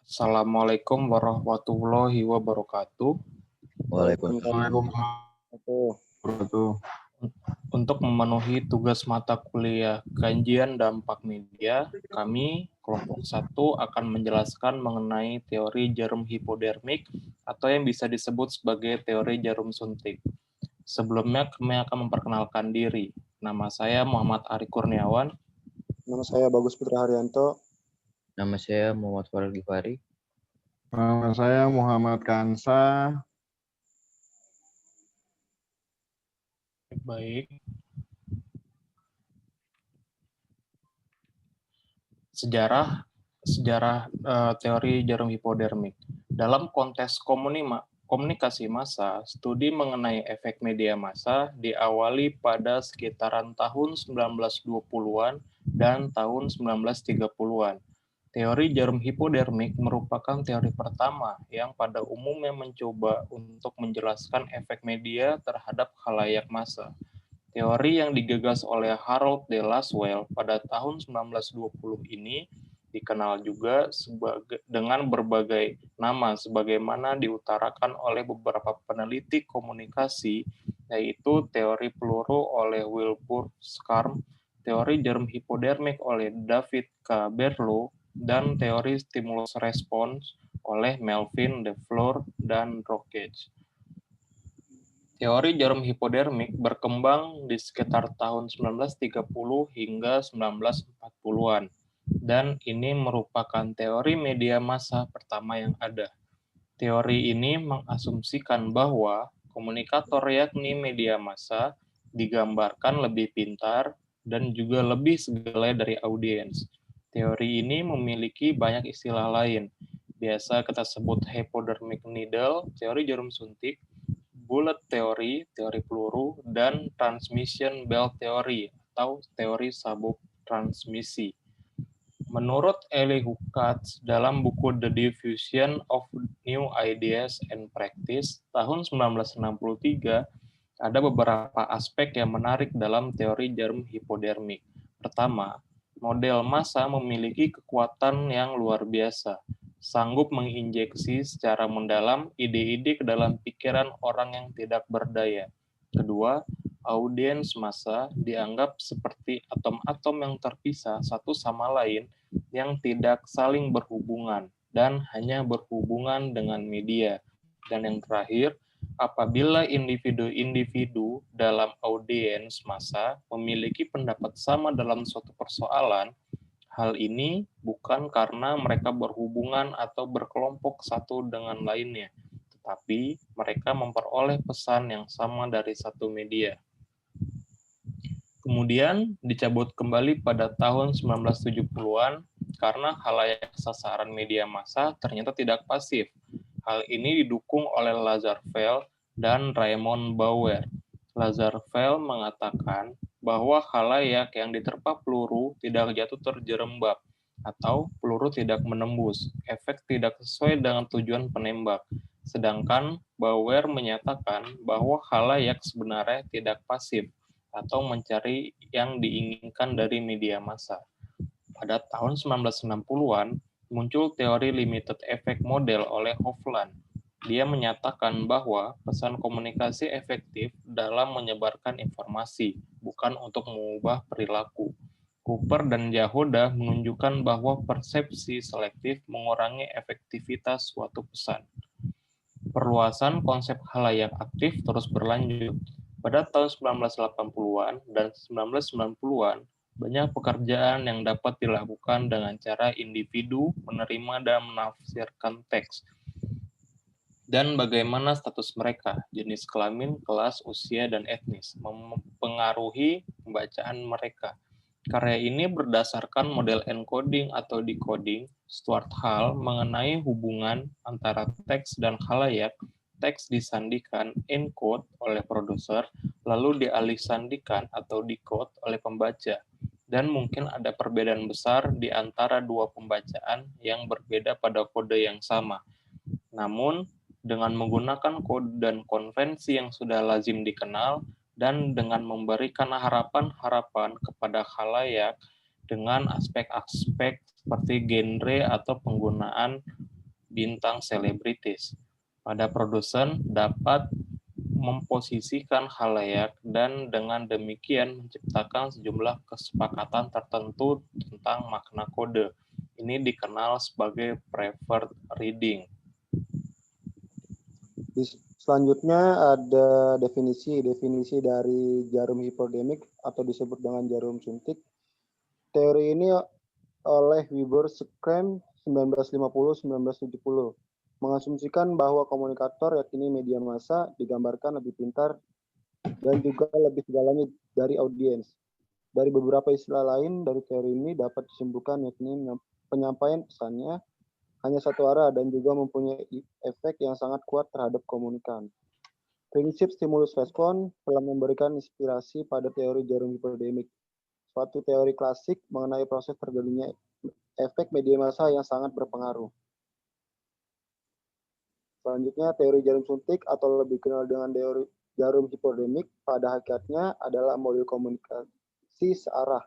Assalamualaikum warahmatullahi wabarakatuh. Waalaikumsalam. Untuk memenuhi tugas mata kuliah kajian dampak media, kami kelompok 1 akan menjelaskan mengenai teori jarum hipodermik atau yang bisa disebut sebagai teori jarum suntik. Sebelumnya kami akan memperkenalkan diri. Nama saya Muhammad Ari Kurniawan. Nama saya Bagus Putra Haryanto. Nama saya Muhammad Farel Gifari. Nama saya Muhammad Kansa. Baik. Sejarah teori jarum hipodermik. Dalam konteks komunikasi massa, studi mengenai efek media massa diawali pada sekitaran tahun 1920-an dan tahun 1930-an. Teori jarum hipodermik merupakan teori pertama yang pada umumnya mencoba untuk menjelaskan efek media terhadap khalayak massa. Teori yang digagas oleh Harold de Lasswell pada tahun 1920 ini dikenal juga dengan berbagai nama sebagaimana diutarakan oleh beberapa peneliti komunikasi, yaitu teori peluru oleh Wilbur Schramm, teori jarum hipodermik oleh David K. Berlow, dan teori stimulus response oleh Melvin DeFleur dan Rockage. Teori jarum hipodermik berkembang di sekitar tahun 1930 hingga 1940-an, dan ini merupakan teori media massa pertama yang ada. Teori ini mengasumsikan bahwa komunikator yakni media massa digambarkan lebih pintar dan juga lebih segala dari audiens. Teori ini memiliki banyak istilah lain. Biasa kita sebut hypodermic needle, teori jarum suntik, bullet theory, teori peluru, dan transmission belt theory atau teori sabuk transmisi. Menurut Elihu Katz dalam buku The Diffusion of New Ideas and Practice tahun 1963, ada beberapa aspek yang menarik dalam teori jarum hipodermik. Pertama, model massa memiliki kekuatan yang luar biasa, sanggup menginjeksi secara mendalam ide-ide ke dalam pikiran orang yang tidak berdaya. Kedua, audiens massa dianggap seperti atom-atom yang terpisah satu sama lain yang tidak saling berhubungan dan hanya berhubungan dengan media. Dan yang terakhir, apabila individu-individu dalam audiens massa memiliki pendapat sama dalam suatu persoalan, hal ini bukan karena mereka berhubungan atau berkelompok satu dengan lainnya, tetapi mereka memperoleh pesan yang sama dari satu media. Kemudian dicabut kembali pada tahun 1970-an karena khalayak sasaran media massa ternyata tidak pasif. Hal ini didukung oleh Lazarsfeld dan Raymond Bauer. Lazarsfeld mengatakan bahwa khalayak yang diterpa peluru tidak jatuh terjerembab atau peluru tidak menembus, efek tidak sesuai dengan tujuan penembak. Sedangkan Bauer menyatakan bahwa khalayak sebenarnya tidak pasif atau mencari yang diinginkan dari media massa. Pada tahun 1960-an, muncul teori limited effect model oleh Hofland. Dia menyatakan bahwa pesan komunikasi efektif dalam menyebarkan informasi, bukan untuk mengubah perilaku. Cooper dan Yahoda menunjukkan bahwa persepsi selektif mengurangi efektivitas suatu pesan. Perluasan konsep khalayak aktif terus berlanjut. Pada tahun 1980-an dan 1990-an, banyak pekerjaan yang dapat dilakukan dengan cara individu menerima dan menafsirkan teks, dan bagaimana status mereka, jenis kelamin, kelas, usia, dan etnis, mempengaruhi pembacaan mereka. Karya ini berdasarkan model encoding atau decoding Stuart Hall mengenai hubungan antara teks dan khalayak. Teks disandikan encode oleh produser, lalu dialihsandikan atau decode oleh pembaca. Dan mungkin ada perbedaan besar di antara dua pembacaan yang berbeda pada kode yang sama. Namun, dengan menggunakan kode dan konvensi yang sudah lazim dikenal, dan dengan memberikan harapan-harapan kepada khalayak dengan aspek-aspek seperti genre atau penggunaan bintang selebritis. Pada produsen dapat memposisikan khalayak dan dengan demikian menciptakan sejumlah kesepakatan tertentu tentang makna kode. Ini dikenal sebagai preferred reading. Selanjutnya ada definisi dari jarum hipodemik atau disebut dengan jarum suntik. Teori ini oleh Weber Scrum 1950-1970 mengasumsikan bahwa komunikator yakni media massa digambarkan lebih pintar dan juga lebih segalanya dari audiens. Dari beberapa istilah lain dari teori ini dapat disimpulkan yakni penyampaian pesannya hanya satu arah dan juga mempunyai efek yang sangat kuat terhadap komunikan. Prinsip stimulus respon telah memberikan inspirasi pada teori jarum hipodemik, suatu teori klasik mengenai proses terjadinya efek media massa yang sangat berpengaruh. Selanjutnya, teori jarum suntik atau lebih dikenal dengan teori jarum hipodemik pada hakikatnya adalah model komunikasi searah.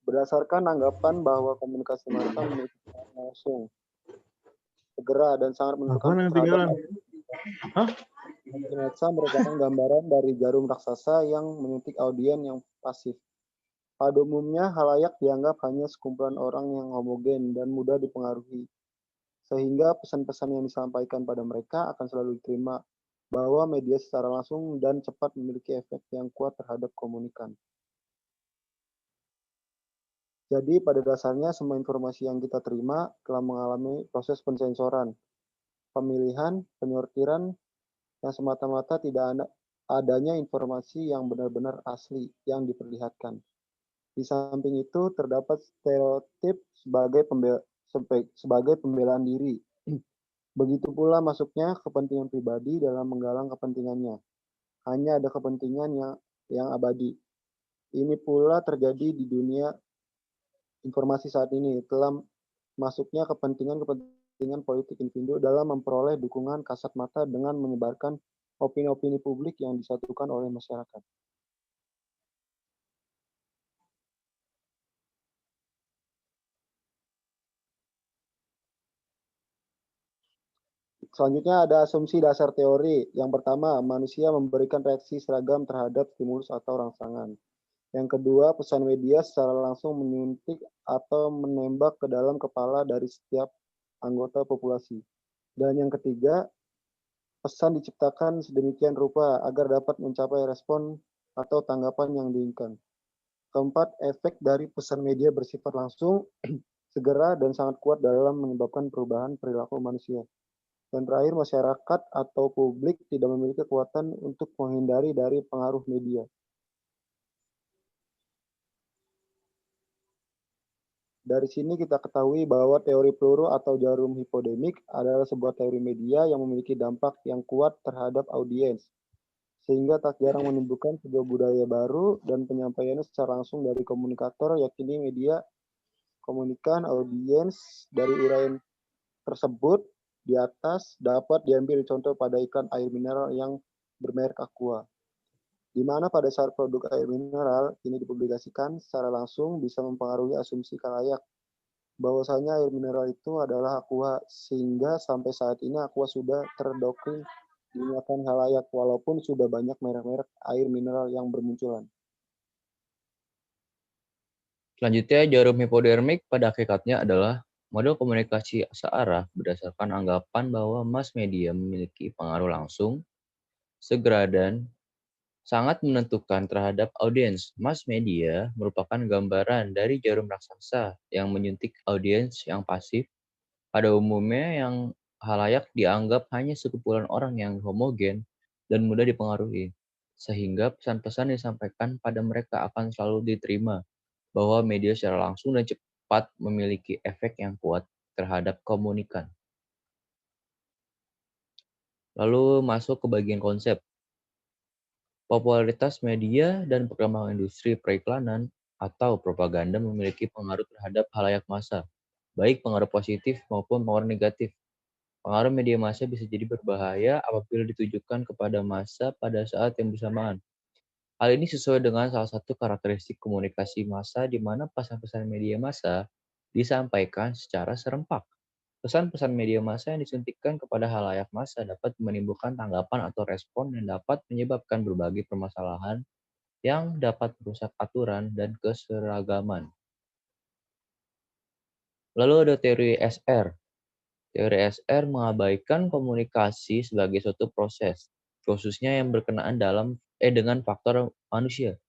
Berdasarkan anggapan bahwa komunikasi massa memiliki langsung, segera, dan sangat menentukan terhadap massa merupakan gambaran dari jarum raksasa yang menyuntik audien yang pasif. Pada umumnya, halayak dianggap hanya sekumpulan orang yang homogen dan mudah dipengaruhi, sehingga pesan-pesan yang disampaikan pada mereka akan selalu diterima bahwa media secara langsung dan cepat memiliki efek yang kuat terhadap komunikan. Jadi pada dasarnya semua informasi yang kita terima telah mengalami proses pensensoran, pemilihan, penyortiran yang semata-mata tidak adanya informasi yang benar-benar asli yang diperlihatkan. Di samping itu terdapat stereotip sebagai pembelaan diri. Begitu pula masuknya kepentingan pribadi dalam menggalang kepentingannya. Hanya ada kepentingan yang abadi. Ini pula terjadi di dunia informasi saat ini, telah masuknya kepentingan politik individu dalam memperoleh dukungan kasat mata dengan menyebarkan opini-opini publik yang disatukan oleh masyarakat. Selanjutnya ada asumsi dasar teori. Yang pertama, manusia memberikan reaksi seragam terhadap stimulus atau rangsangan. Yang kedua, pesan media secara langsung menyuntik atau menembak ke dalam kepala dari setiap anggota populasi. Dan yang ketiga, pesan diciptakan sedemikian rupa agar dapat mencapai respon atau tanggapan yang diinginkan. Keempat, efek dari pesan media bersifat langsung, segera, dan sangat kuat dalam menyebabkan perubahan perilaku manusia. Dan terakhir, masyarakat atau publik tidak memiliki kekuatan untuk menghindari dari pengaruh media. Dari sini kita ketahui bahwa teori peluru atau jarum hipodemik adalah sebuah teori media yang memiliki dampak yang kuat terhadap audiens, sehingga tak jarang menimbulkan sebuah budaya baru dan penyampaiannya secara langsung dari komunikator, yakni media komunikan audiens. Dari uraian tersebut di atas dapat diambil contoh pada iklan air mineral yang bermerek Aqua, di mana pada saat produk air mineral ini dipublikasikan secara langsung bisa mempengaruhi asumsi khalayak bahwasanya air mineral itu adalah Aqua, sehingga sampai saat ini Aqua sudah terdoktrin digunakan khalayak walaupun sudah banyak merek-merek air mineral yang bermunculan. Selanjutnya, jarum hipodermik pada hakikatnya adalah model komunikasi searah berdasarkan anggapan bahwa mass media memiliki pengaruh langsung, segera, dan sangat menentukan terhadap audiens. Mass media merupakan gambaran dari jarum raksasa yang menyuntik audiens yang pasif. Pada umumnya yang halayak dianggap hanya sekumpulan orang yang homogen dan mudah dipengaruhi, sehingga pesan-pesan disampaikan pada mereka akan selalu diterima bahwa media secara langsung dan cepat memiliki efek yang kuat terhadap komunikan. Lalu masuk ke bagian konsep. Popularitas media dan perkembangan industri periklanan atau propaganda memiliki pengaruh terhadap halayak massa, baik pengaruh positif maupun pengaruh negatif. Pengaruh media massa bisa jadi berbahaya apabila ditujukan kepada massa pada saat yang bersamaan. Hal ini sesuai dengan salah satu karakteristik komunikasi massa di mana pesan-pesan media massa disampaikan secara serempak. Pesan-pesan media massa yang disuntikkan kepada halayak massa dapat menimbulkan tanggapan atau respon yang dapat menyebabkan berbagai permasalahan yang dapat merusak aturan dan keseragaman. Lalu ada teori SR. Teori SR mengabaikan komunikasi sebagai suatu proses, khususnya yang berkenaan dengan faktor manusia.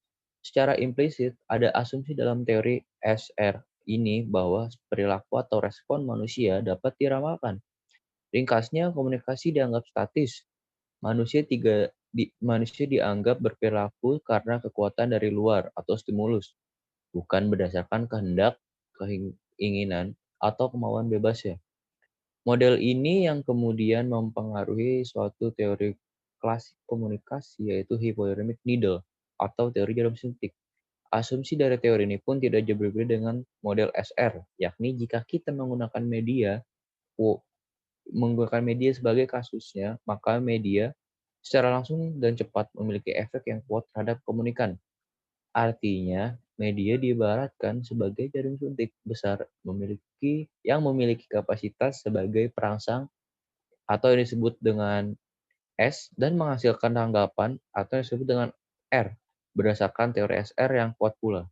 Secara implisit, ada asumsi dalam teori SR ini bahwa perilaku atau respon manusia dapat diramalkan. Ringkasnya, komunikasi dianggap statis. Manusia dianggap berperilaku karena kekuatan dari luar atau stimulus, bukan berdasarkan kehendak, keinginan, atau kemauan bebasnya. Model ini yang kemudian mempengaruhi suatu teori klasik komunikasi, yaitu hypodermic needle atau teori jarum suntik. Asumsi dari teori ini pun tidak jauh berbeda dengan model SR, yakni jika kita menggunakan media sebagai kasusnya, maka media secara langsung dan cepat memiliki efek yang kuat terhadap komunikan. Artinya, media diibaratkan sebagai jarum suntik besar yang memiliki kapasitas sebagai perangsang atau yang disebut dengan S dan menghasilkan tanggapan atau yang disebut dengan R berdasarkan teori SR yang kuat pula.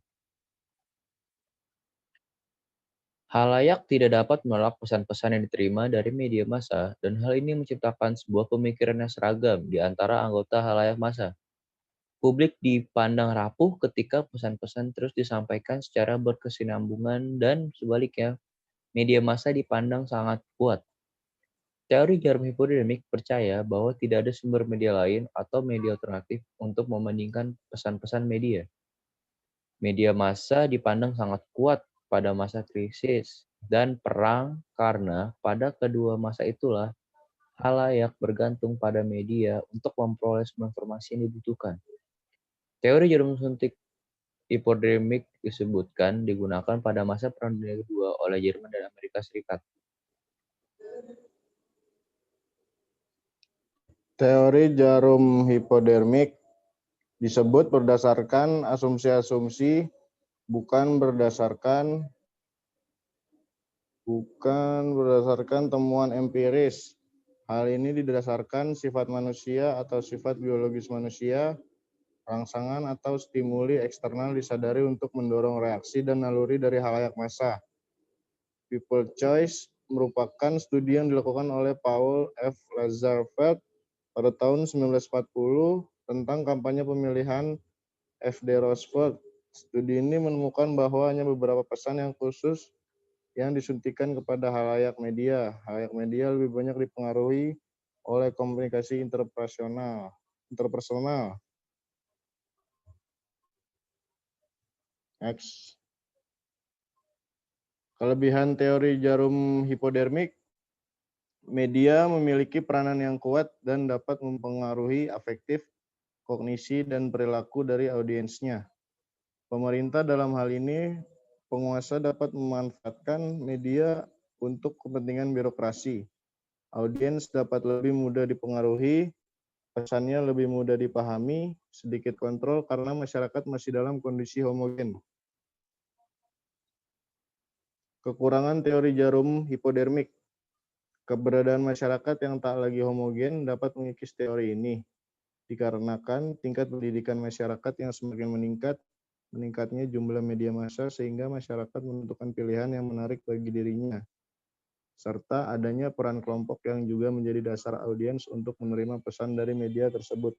Halayak tidak dapat menolak pesan-pesan yang diterima dari media massa, dan hal ini menciptakan sebuah pemikiran yang seragam di antara anggota halayak massa. Publik dipandang rapuh ketika pesan-pesan terus disampaikan secara berkesinambungan dan sebaliknya, media massa dipandang sangat kuat. Teori jarum hipodinamik percaya bahwa tidak ada sumber media lain atau media alternatif untuk membandingkan pesan-pesan media. Media massa dipandang sangat kuat pada masa krisis dan perang karena pada kedua masa itulah halayak bergantung pada media untuk memperoleh semua informasi yang dibutuhkan. Teori jarum suntik hipodinamik disebutkan digunakan pada masa Perang Dunia Kedua oleh Jerman dan Amerika Serikat. Teori jarum hipodermik disebut berdasarkan asumsi-asumsi, bukan berdasarkan temuan empiris. Hal ini didasarkan sifat manusia atau sifat biologis manusia, rangsangan atau stimuli eksternal disadari untuk mendorong reaksi dan naluri dari halayak massa. People Choice merupakan studi yang dilakukan oleh Paul F. Lazarsfeld pada tahun 1940 tentang kampanye pemilihan F.D. Roosevelt. Studi ini menemukan bahwa hanya beberapa pesan yang khusus yang disuntikan kepada halayak media. Halayak media lebih banyak dipengaruhi oleh komunikasi interpersonal. Next. Kelebihan teori jarum hipodermik, media memiliki peranan yang kuat dan dapat mempengaruhi afektif, kognisi, dan perilaku dari audiensnya. Pemerintah dalam hal ini, penguasa dapat memanfaatkan media untuk kepentingan birokrasi. Audiens dapat lebih mudah dipengaruhi, pesannya lebih mudah dipahami, sedikit kontrol karena masyarakat masih dalam kondisi homogen. Kekurangan teori jarum hipodermik. Keberadaan masyarakat yang tak lagi homogen dapat mengikis teori ini, dikarenakan tingkat pendidikan masyarakat yang semakin meningkatnya jumlah media massa sehingga masyarakat menentukan pilihan yang menarik bagi dirinya, serta adanya peran kelompok yang juga menjadi dasar audiens untuk menerima pesan dari media tersebut.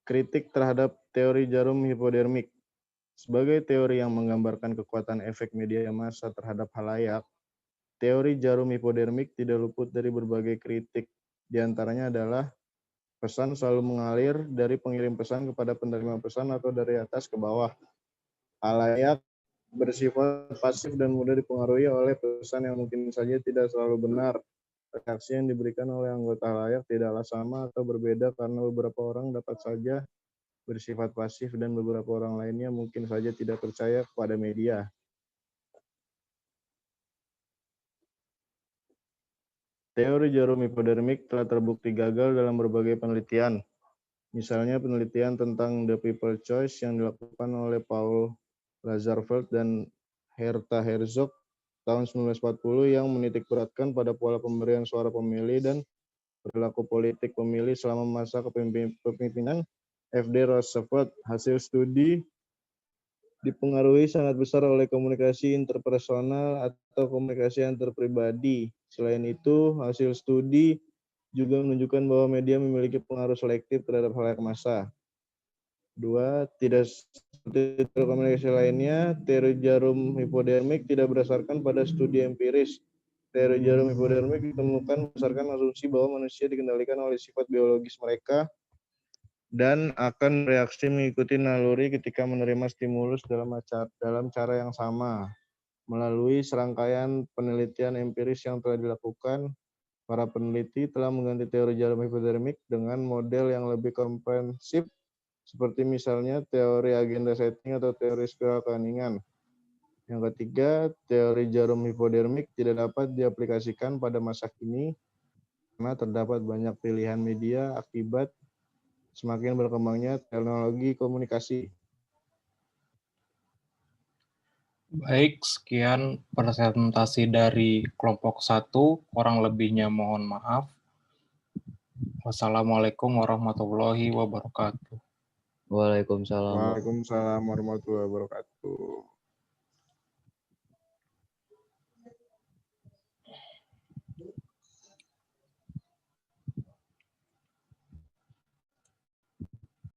Kritik terhadap teori jarum hipodermik. Sebagai teori yang menggambarkan kekuatan efek media massa terhadap halayak, teori jarum hipodermik tidak luput dari berbagai kritik. Di antaranya adalah pesan selalu mengalir dari pengirim pesan kepada penerima pesan atau dari atas ke bawah. Halayak bersifat pasif dan mudah dipengaruhi oleh pesan yang mungkin saja tidak selalu benar. Reaksi yang diberikan oleh anggota halayak tidaklah sama atau berbeda karena beberapa orang dapat saja bersifat pasif dan beberapa orang lainnya mungkin saja tidak percaya kepada media. Teori jarum hipodermik telah terbukti gagal dalam berbagai penelitian. Misalnya penelitian tentang The People Choice yang dilakukan oleh Paul Lazarsfeld dan Herta Herzog tahun 1940 yang menitikberatkan pada pola pemberian suara pemilih dan perilaku politik pemilih selama masa kepemimpinan F.D. Roosevelt. Hasil studi dipengaruhi sangat besar oleh komunikasi interpersonal atau komunikasi antar pribadi. Selain itu, hasil studi juga menunjukkan bahwa media memiliki pengaruh selektif terhadap halayak massa. 2. Tidak seperti teori komunikasi lainnya, teori jarum hipodermik tidak berdasarkan pada studi empiris. Teori jarum hipodermik ditemukan berdasarkan asumsi bahwa manusia dikendalikan oleh sifat biologis mereka dan akan bereaksi mengikuti naluri ketika menerima stimulus dalam cara yang sama. Melalui serangkaian penelitian empiris yang telah dilakukan, para peneliti telah mengganti teori jarum hipodermik dengan model yang lebih komprehensif, seperti misalnya teori agenda setting atau teori spiral keheningan. Yang ketiga, teori jarum hipodermik tidak dapat diaplikasikan pada masa kini karena terdapat banyak pilihan media akibat semakin berkembangnya teknologi komunikasi. Baik, sekian presentasi dari kelompok 1, kurang lebihnya mohon maaf. Wassalamualaikum warahmatullahi wabarakatuh. Waalaikumsalam. Waalaikumsalam warahmatullahi wabarakatuh.